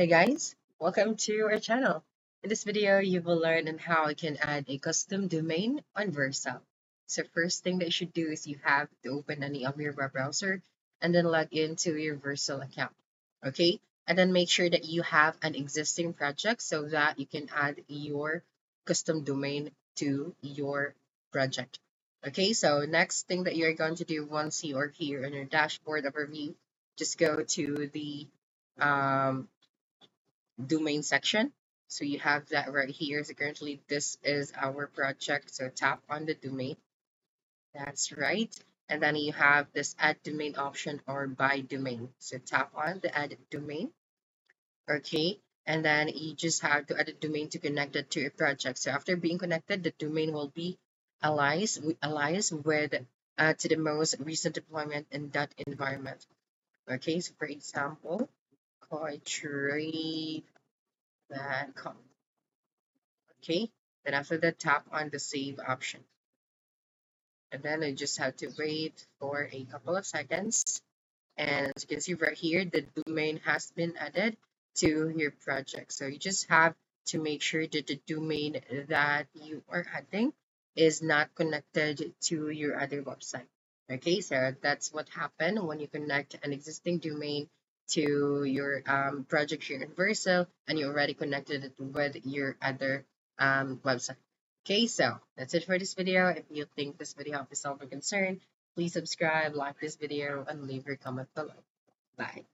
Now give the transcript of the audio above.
Hey guys, welcome to our channel. In this video, you will learn on how you can add a custom domain on Vercel. So first thing that you should do is you have to open any of your web browser and then log into your Vercel account. Okay, and then make sure that you have an existing project so that you can add your custom domain to your project. Okay, so next thing that you're going to do once you are here on your dashboard overview, just go to the um, domain section. So you have that right here. So currently this is our project. So tap on the domain. That's right. And then you have this add domain option or buy domain. So tap on the add domain. Okay. And then you just have to add a domain to connect it to your project. So after being connected, the domain will be alias with to the most recent deployment in that environment. Okay. So for example, trade that okay, then after that, tap on the save option. And then I just have to wait for a couple of seconds. And as you can see right here, the domain has been added to your project. So you just have to make sure that the domain that you are adding is not connected to your other website. Okay, so that's what happened when you connect an existing domain to your project here in Vercel and you already connected it with your other website. Okay, so that's it for this video. If you think this video helped you solve a concern, please subscribe, like this video, and leave your comment below. Bye.